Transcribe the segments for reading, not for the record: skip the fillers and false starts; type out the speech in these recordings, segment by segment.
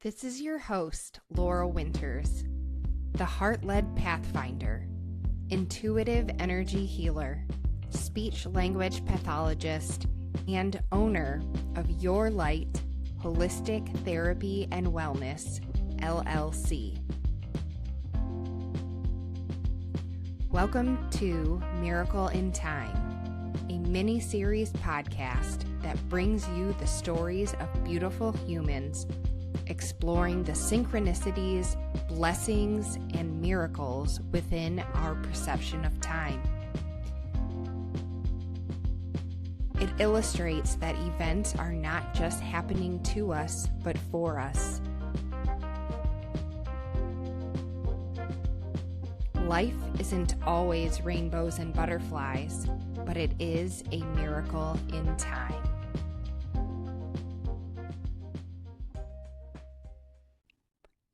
This is your host, Laura Winters, the heart-led pathfinder, intuitive energy healer, speech-language pathologist, and owner of Your Light Holistic Therapy and Wellness, LLC. Welcome to Miracle in Time, a mini-series podcast that brings you the stories of beautiful humans exploring the synchronicities, blessings, and miracles within our perception of time. It illustrates that events are not just happening to us, but for us. Life isn't always rainbows and butterflies, but it is a miracle in time.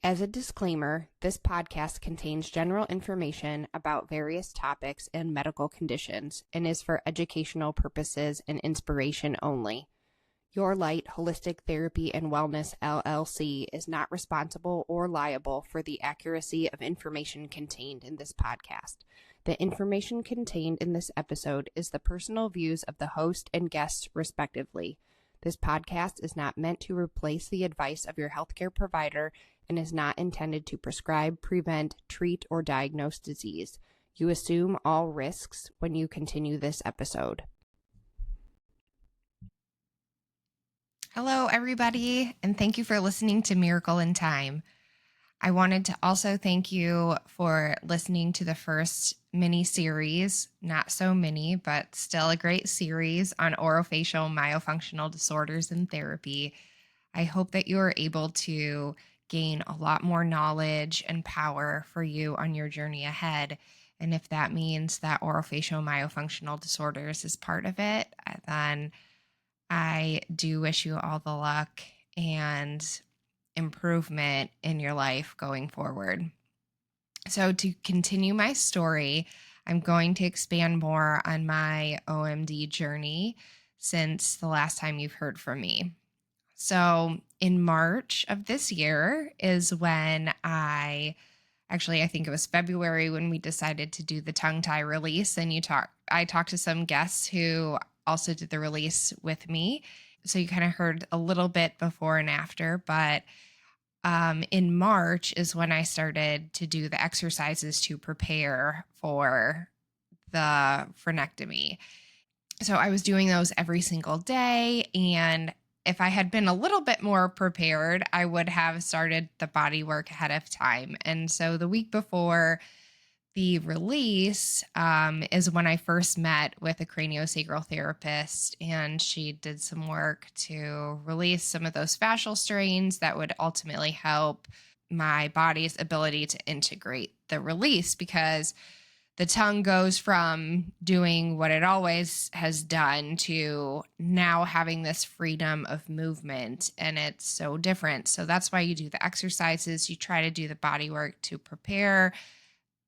As a disclaimer, this podcast contains general information about various topics and medical conditions and is for educational purposes and inspiration only. Your Light Holistic Therapy and Wellness, LLC is not responsible or liable for the accuracy of information contained in this podcast. The information contained in this episode is the personal views of the host and guests, respectively. This podcast is not meant to replace the advice of your healthcare provider and is not intended to prescribe, prevent, treat, or diagnose disease. You assume all risks when you continue this episode. Hello, everybody, and thank you for listening to Miracle in Time. I wanted to also thank you for listening to the first mini-series, not so mini, but still a great series on orofacial myofunctional disorders and therapy. I hope that you are able to gain a lot more knowledge and power for you on your journey ahead. And if that means that orofacial myofunctional disorders is part of it, then I do wish you all the luck and improvement in your life going forward. So to continue my story, I'm going to expand more on my OMD journey since the last time you've heard from me. So in March of this year is when I think it was February when we decided to do the tongue tie release, and I talked to some guests who also did the release with me. So you kind of heard a little bit before and after, but in March is when I started to do the exercises to prepare for the frenectomy. So I was doing those every single day, and if I had been a little bit more prepared, I would have started the body work ahead of time. And so the week before the release is when I first met with a craniosacral therapist, and she did some work to release some of those fascial strains that would ultimately help my body's ability to integrate the release, because the tongue goes from doing what it always has done to now having this freedom of movement, and it's so different. So that's why you do the exercises. You try to do the body work to prepare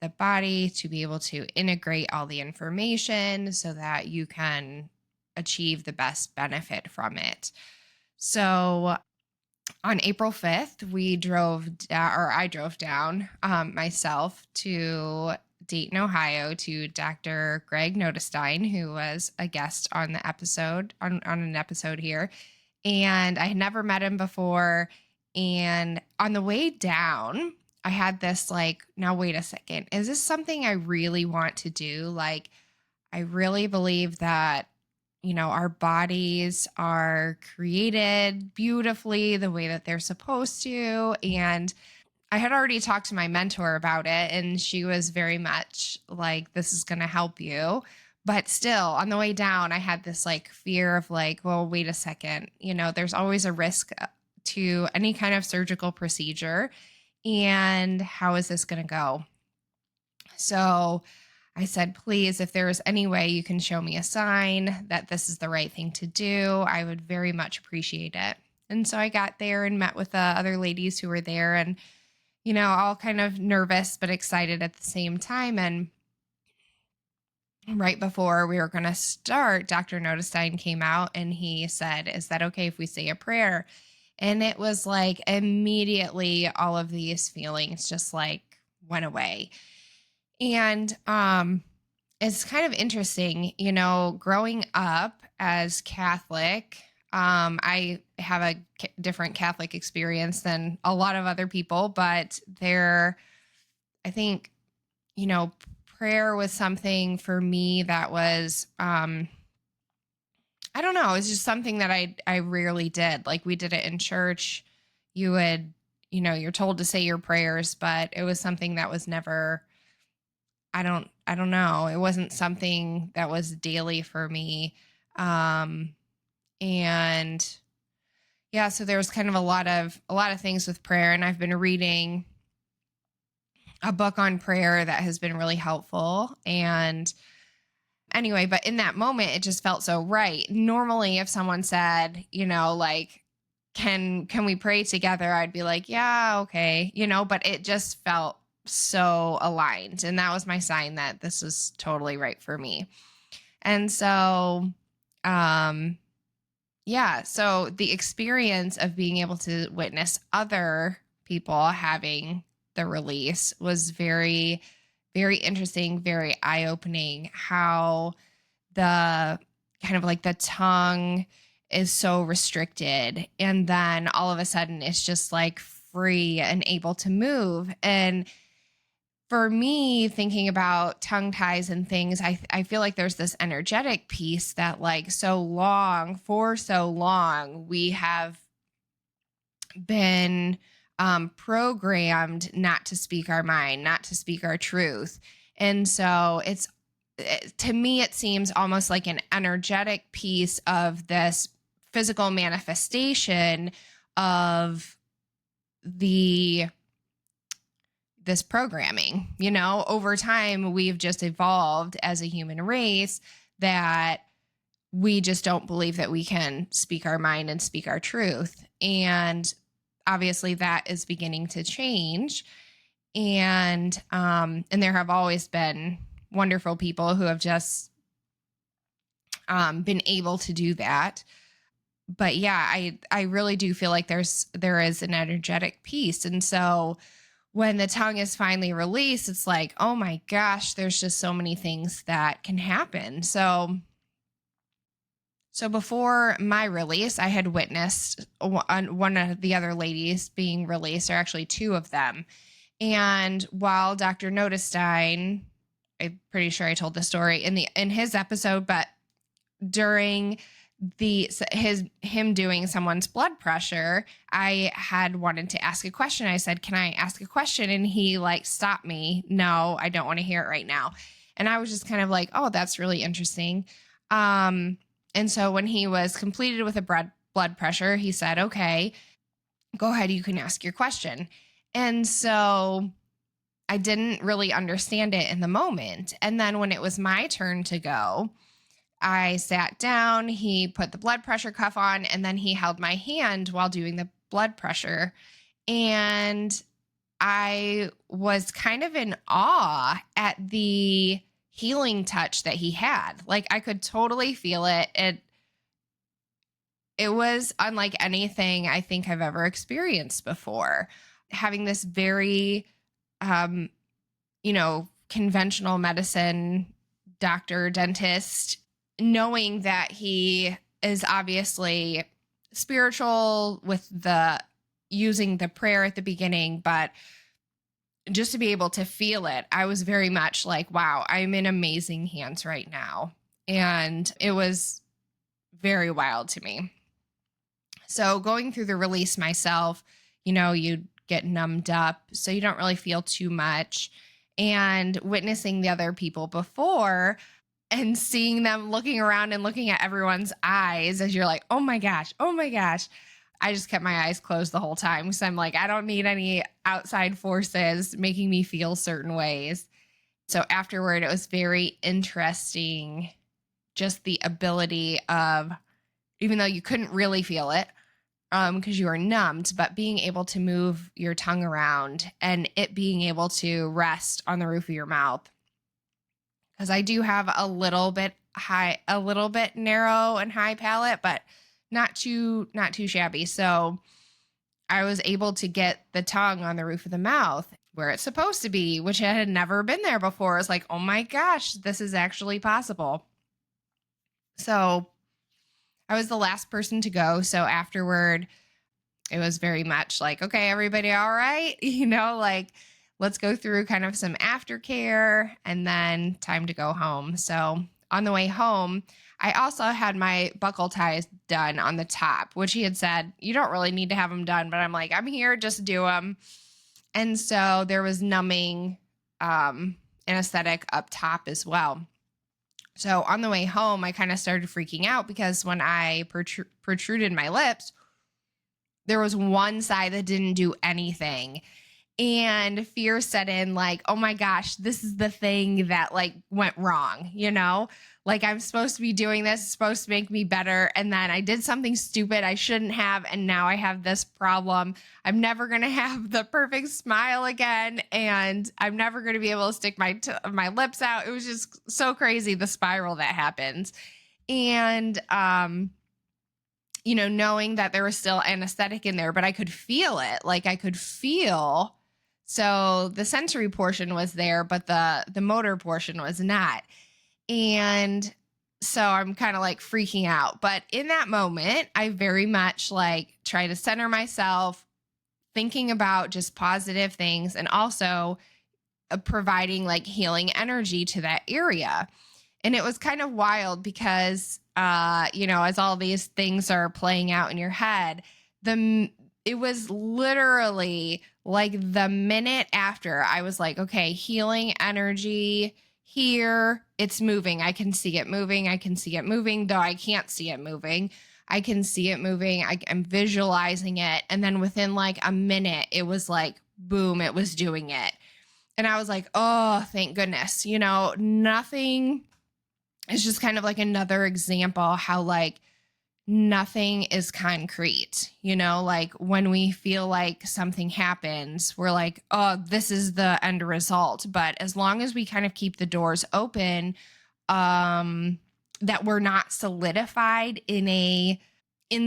the body to be able to integrate all the information so that you can achieve the best benefit from it. So on April 5th, I drove down myself to Dayton, Ohio, to Dr. Greg Notestein, who was a guest on the episode, on an episode here. And I had never met him before. And on the way down, I had this now wait a second, is this something I really want to do? I really believe that, our bodies are created beautifully the way that they're supposed to. And I had already talked to my mentor about it, and she was very much like, this is going to help you. But still, on the way down, I had this fear of well, wait a second, there's always a risk to any kind of surgical procedure. And how is this going to go? So I said, please, if there is any way you can show me a sign that this is the right thing to do, I would very much appreciate it. And so I got there and met with the other ladies who were there, and, all kind of nervous but excited at the same time. And right before we were going to start, Dr. Notestein came out and he said, is that okay if we say a prayer? And it was like immediately all of these feelings just like went away. And it's kind of interesting, growing up as Catholic. I have a different Catholic experience than a lot of other people, but I think, prayer was something for me that was, I don't know, it's just something that I rarely did. Like we did it in church. You would, you're told to say your prayers, but it was something that was never, I don't know. It wasn't something that was daily for me. And yeah, so there was kind of a lot of things with prayer, and I've been reading a book on prayer that has been really helpful. And anyway, but in that moment, it just felt so right. Normally, if someone said, like, can we pray together? I'd be like, yeah, okay, but it just felt so aligned. And that was my sign that this was totally right for me. And so, yeah, so the experience of being able to witness other people having the release was very, very interesting, very eye opening. How the kind of like the tongue is so restricted, and then all of a sudden it's just like free and able to move. And for me, thinking about tongue ties and things, I feel like there's this energetic piece that, like, for so long, we have been programmed not to speak our mind, not to speak our truth. And so to me, it seems almost like an energetic piece of this physical manifestation of this programming. Over time, we've just evolved as a human race that we just don't believe that we can speak our mind and speak our truth. And obviously that is beginning to change. And there have always been wonderful people who have just been able to do that. But yeah, I really do feel like there is an energetic piece. And so when the tongue is finally released, it's like, oh my gosh, there's just so many things that can happen. So before my release, I had witnessed one of the other ladies being released, or actually two of them. And while Dr. Notestein, I'm pretty sure I told the story in his episode, but during him doing someone's blood pressure, I had wanted to ask a question. I said, "Can I ask a question?" And he like stopped me. "No, I don't want to hear it right now." And I was just kind of like, "Oh, that's really interesting." And so when he was completed with a blood pressure, he said, "Okay, go ahead. You can ask your question." And so I didn't really understand it in the moment. And then when it was my turn to go, I sat down, he put the blood pressure cuff on, and then he held my hand while doing the blood pressure. And I was kind of in awe at the healing touch that he had. Like I could totally feel it. It was unlike anything I think I've ever experienced before. Having this very conventional medicine doctor, dentist, knowing that he is obviously spiritual with the using the prayer at the beginning, but just to be able to feel it, I was very much like, wow, I'm in amazing hands right now. And it was very wild to me. So going through the release myself, you get numbed up, so you don't really feel too much. And witnessing the other people before and seeing them looking around and looking at everyone's eyes as you're like, oh my gosh, oh my gosh. I just kept my eyes closed the whole time because I'm like, I don't need any outside forces making me feel certain ways. So afterward, it was very interesting, just the ability of, even though you couldn't really feel it, because you were numbed, but being able to move your tongue around and it being able to rest on the roof of your mouth. Because I do have a little bit narrow and high palate, but not too shabby. So I was able to get the tongue on the roof of the mouth where it's supposed to be, which I had never been there before. It's like, oh my gosh, this is actually possible. So I was the last person to go. So afterward, it was very much like, okay, everybody all right? Like, let's go through kind of some aftercare and then time to go home. So on the way home, I also had my buckle ties done on the top, which he had said, you don't really need to have them done. But I'm like, I'm here, just do them. And so there was numbing anesthetic up top as well. So on the way home, I kind of started freaking out because when I protruded my lips, there was one side that didn't do anything. And fear set in like, oh my gosh, this is the thing that like went wrong, Like I'm supposed to be doing this, it's supposed to make me better. And then I did something stupid I shouldn't have. And now I have this problem. I'm never going to have the perfect smile again. And I'm never going to be able to stick my lips out. It was just so crazy, the spiral that happens. And, knowing that there was still anesthetic in there, but I could feel it. Like I could feel. So the sensory portion was there, but the motor portion was not. And so I'm kind of like freaking out. But in that moment, I very much like try to center myself, thinking about just positive things and also providing like healing energy to that area. And it was kind of wild because, as all these things are playing out in your head, it was literally like the minute after I was like, okay, healing energy here, it's moving. I can see it moving. I can see it moving, though I can't see it moving. I can see it moving. I'm visualizing it. And then within like a minute, it was like, boom, it was doing it. And I was like, oh, thank goodness. Nothing. It's just kind of like another example how like nothing is concrete, like when we feel like something happens, we're like, oh, this is the end result. But as long as we kind of keep the doors open, that we're not solidified in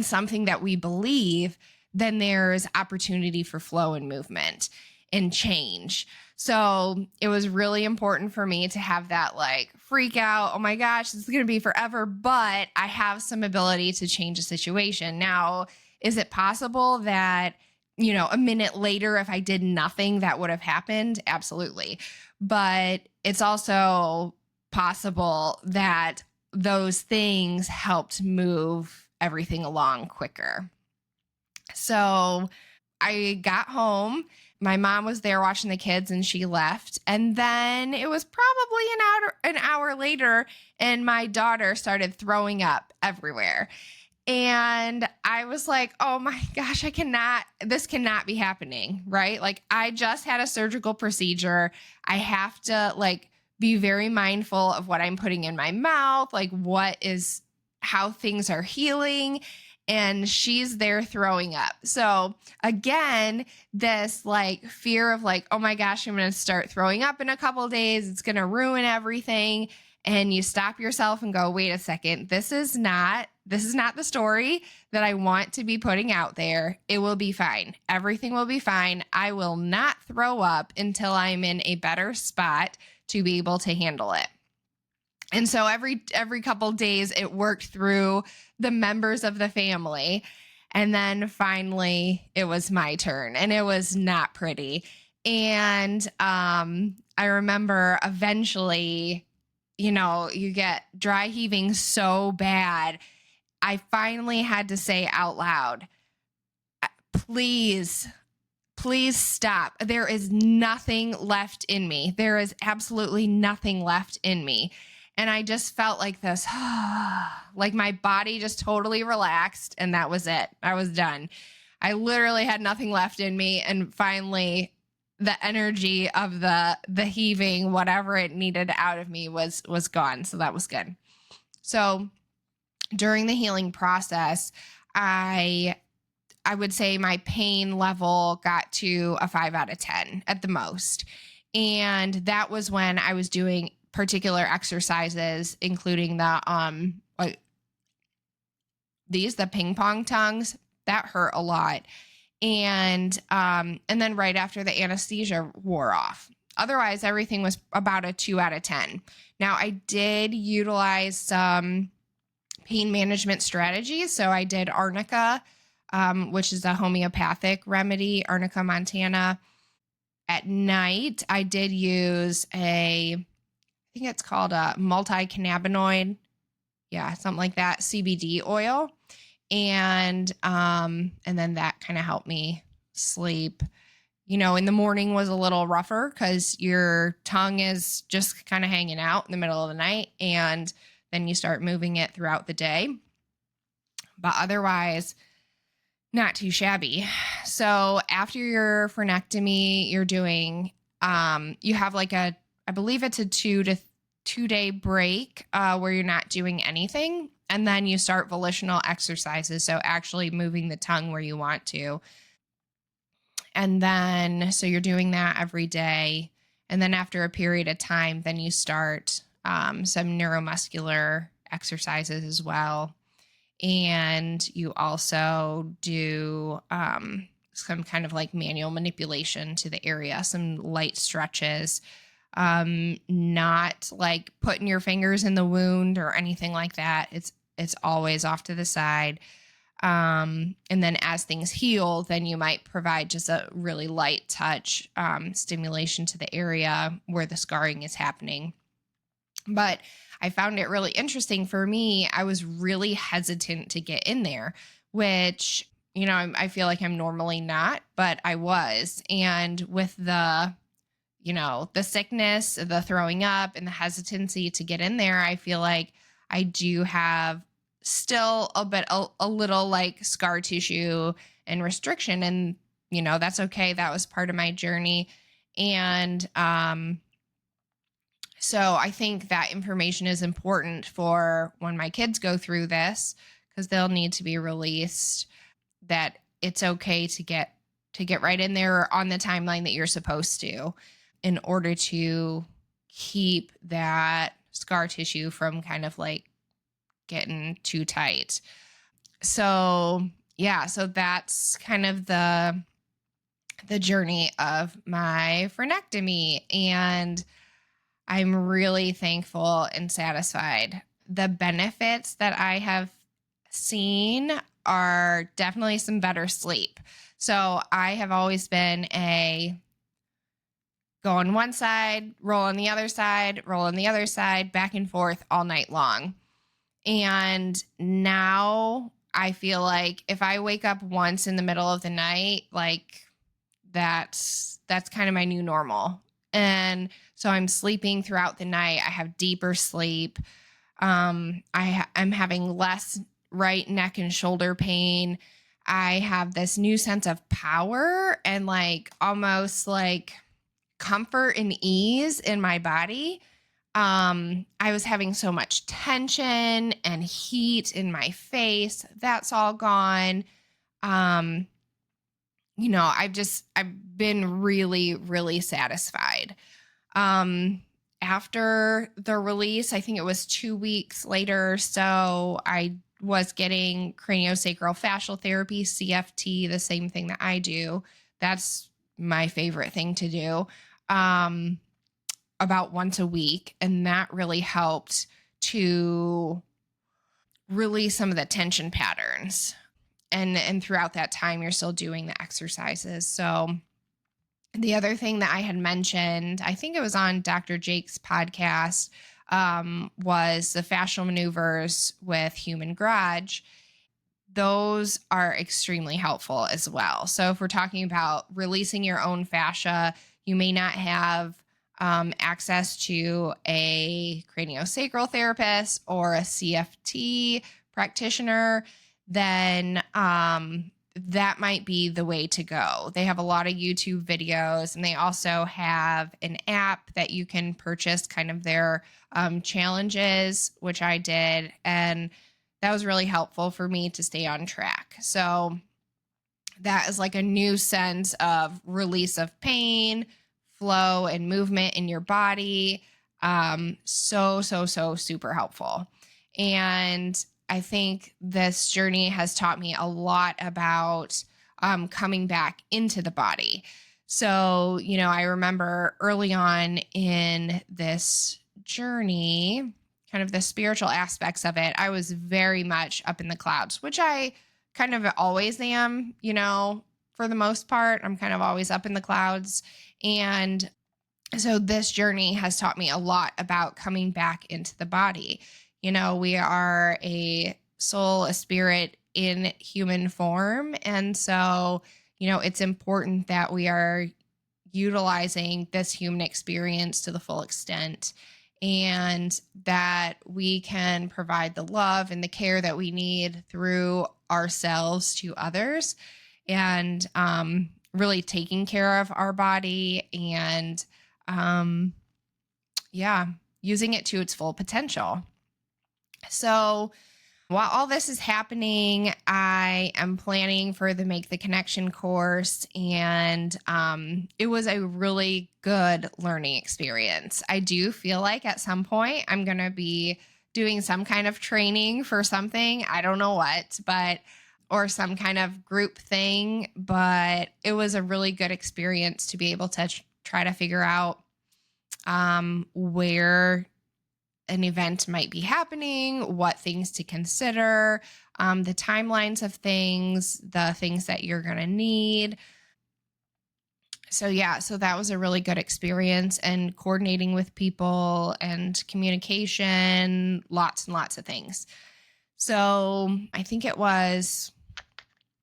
something that we believe, then there's opportunity for flow and movement and change. So it was really important for me to have that like freak out. Oh my gosh, this is going to be forever, but I have some ability to change a situation. Now, is it possible that, a minute later, if I did nothing, that would have happened? Absolutely. But it's also possible that those things helped move everything along quicker. So I got home. My mom was there watching the kids and she left. And then it was probably an hour later and my daughter started throwing up everywhere. And I was like, oh my gosh, this cannot be happening, right? Like I just had a surgical procedure. I have to like be very mindful of what I'm putting in my mouth, like how things are healing. And she's there throwing up. So again, this like fear of like, oh my gosh, I'm going to start throwing up in a couple of days. It's going to ruin everything. And you stop yourself and go, wait a second, this is not the story that I want to be putting out there. It will be fine. Everything will be fine. I will not throw up until I'm in a better spot to be able to handle it. And so every couple days it worked through the members of the family. And then finally it was my turn and it was not pretty. And I remember eventually, you get dry heaving so bad. I finally had to say out loud, please stop. There is nothing left in me. There is absolutely nothing left in me. And I just felt like this, like my body just totally relaxed. And that was it. I was done. I literally had nothing left in me. And finally, the energy of the heaving, whatever it needed out of me was gone. So that was good. So during the healing process, I would say my pain level got to a 5 out of 10 at the most. And that was when I was doing particular exercises, including the ping pong tongues. That hurt a lot. And then right after the anesthesia wore off. Otherwise, everything was about a 2 out of 10. Now, I did utilize some pain management strategies. So I did arnica, which is a homeopathic remedy, arnica montana. At night, I did use I think it's called a multi-cannabinoid, something like that, CBD oil, and then that kind of helped me sleep. In the morning was a little rougher because your tongue is just kind of hanging out in the middle of the night, and then you start moving it throughout the day. But otherwise, not too shabby. So after your frenectomy, you're doing, you have like I believe it's a 2 day break where you're not doing anything. And then you start volitional exercises. So actually moving the tongue where you want to. And then, so you're doing that every day. And then after a period of time, then you start some neuromuscular exercises as well. And you also do some kind of like manual manipulation to the area, some light stretches, not like putting your fingers in the wound or anything like that. It's always off to the side. And then as things heal, then you might provide just a really light touch stimulation to the area where the scarring is happening. But I found it really interesting. For me, I was really hesitant to get in there, which, I feel like I'm normally not, but I was. And with the sickness, the throwing up, and the hesitancy to get in there, I feel like I do have still a little like scar tissue and restriction. And, that's okay. That was part of my journey. And, so I think that information is important for when my kids go through this, because they'll need to be released, that it's okay to get right in there on the timeline that you're supposed to, in order to keep that scar tissue from kind of like getting too tight. So so that's kind of the journey of my frenectomy, and I'm really thankful and satisfied. The benefits that I have seen are definitely some better sleep. So I have always been go on one side, roll on the other side, roll on the other side, back and forth all night long. And now I feel like if I wake up once in the middle of the night, like that's kind of my new normal. And so I'm sleeping throughout the night. I have deeper sleep. I'm having less right neck and shoulder pain. I have this new sense of power and like almost like comfort and ease in my body. I was having so much tension and heat in my face. That's all gone. I've been really, really satisfied. After the release, I think it was 2 weeks later, so I was getting craniosacral fascial therapy, CFT, the same thing that I do. That's my favorite thing to do, about once a week. And that really helped to release some of the tension patterns. And throughout that time, you're still doing the exercises. So the other thing that I had mentioned, I think it was on Dr. Jake's podcast, was the fascial maneuvers with Human Garage. Those are extremely helpful as well. So if we're talking about releasing your own fascia, you may not have access to a craniosacral therapist or a CFT practitioner, then that might be the way to go. They have a lot of YouTube videos, and they also have an app that you can purchase kind of their challenges, which I did. And that was really helpful for me to stay on track. So that is like a new sense of release of pain, flow, and movement in your body. So super helpful. And I think this journey has taught me a lot about coming back into the body. So, I remember early on in this journey, kind of the spiritual aspects of it, I was very much up in the clouds, which I kind of always am, for the most part. I'm kind of always up in the clouds. And so this journey has taught me a lot about coming back into the body. We are a soul, a spirit in human form. And so, it's important that we are utilizing this human experience to the full extent, and that we can provide the love and the care that we need through ourselves to others, and really taking care of our body and using it to its full potential. So while all this is happening, I am planning for the Make the Connection course, and it was a really good learning experience. I do feel like at some point I'm going to be doing some kind of training for something. I don't know what, or some kind of group thing, but it was a really good experience to be able to try to figure out where an event might be happening, what things to consider, the timelines of things, the things that you're going to need. So that was a really good experience, and coordinating with people and communication, lots and lots of things. So I think it was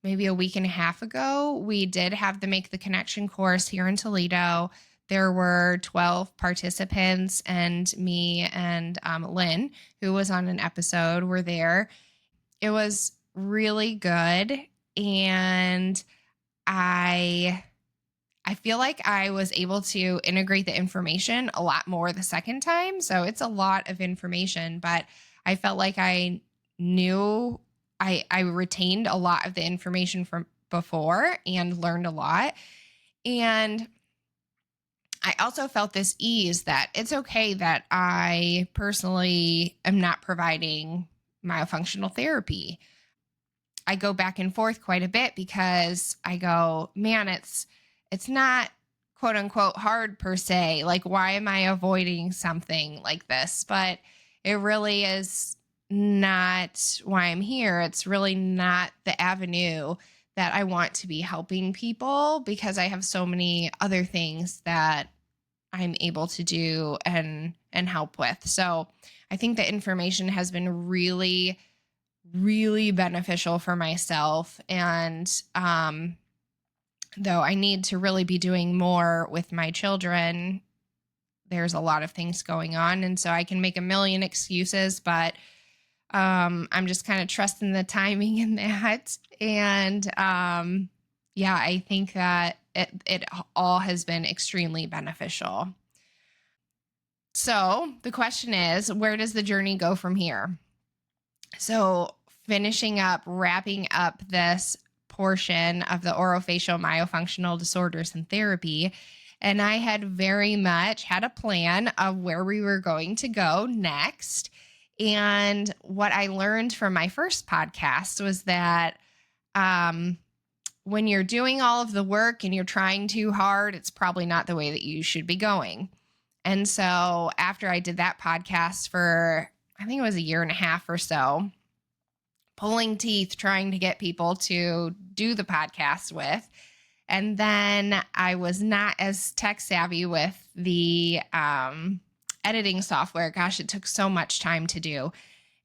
maybe a week and a half ago, we did have the Make the Connection course here in Toledo. There were 12 participants, and me and Lynn, who was on an episode, were there. It was really good, and I feel like I was able to integrate the information a lot more the second time. So it's a lot of information, but I felt like I knew I retained a lot of the information from before and learned a lot. And I also felt this ease that it's okay that I personally am not providing myofunctional therapy. I go back and forth quite a bit because I go, man, it's not quote unquote hard per se. Like, why am I avoiding something like this? But it really is not why I'm here. It's really not the avenue that I want to be helping people, because I have so many other things that I'm able to do and help with. So I think the information has been really, really beneficial for myself. And though I need to really be doing more with my children, there's a lot of things going on. And so I can make a million excuses, but I'm just kind of trusting the timing in that. And I think that it all has been extremely beneficial. So the question is, where does the journey go from here? So wrapping up this portion of the orofacial myofunctional disorders and therapy, and I had very much had a plan of where we were going to go next. And what I learned from my first podcast was that when you're doing all of the work and you're trying too hard, it's probably not the way that you should be going. And so after I did that podcast for, I think it was a year and a half or so, pulling teeth, trying to get people to do the podcast with. And then I was not as tech savvy with the editing software. Gosh, it took so much time to do.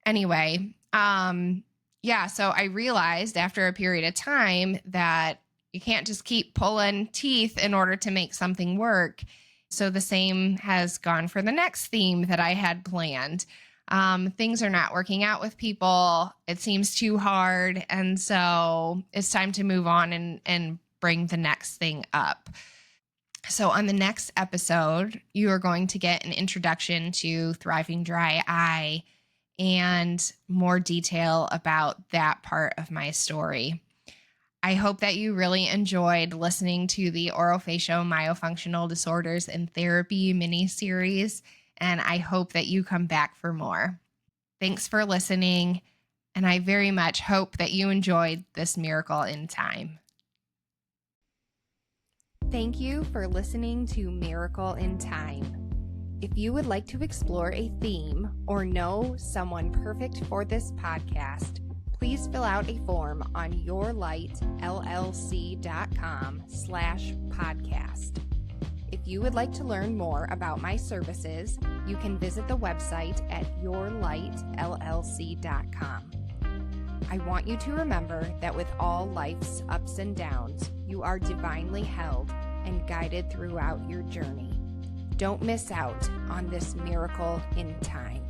Anyway, so I realized after a period of time that you can't just keep pulling teeth in order to make something work. So the same has gone for the next theme that I had planned. Things are not working out with people. It seems too hard. And so it's time to move on and bring the next thing up. So on the next episode, you are going to get an introduction to thriving dry eye and more detail about that part of my story. I hope that you really enjoyed listening to the Orofacial Myofunctional Disorders and Therapy mini-series, and I hope that you come back for more. Thanks for listening, and I very much hope that you enjoyed this Miracle in Time. Thank you for listening to Miracle in Time. If you would like to explore a theme or know someone perfect for this podcast, please fill out a form on yourlightllc.com/podcast. If you would like to learn more about my services, you can visit the website at yourlightllc.com. I want you to remember that with all life's ups and downs, you are divinely held and guided throughout your journey. Don't miss out on this miracle in time.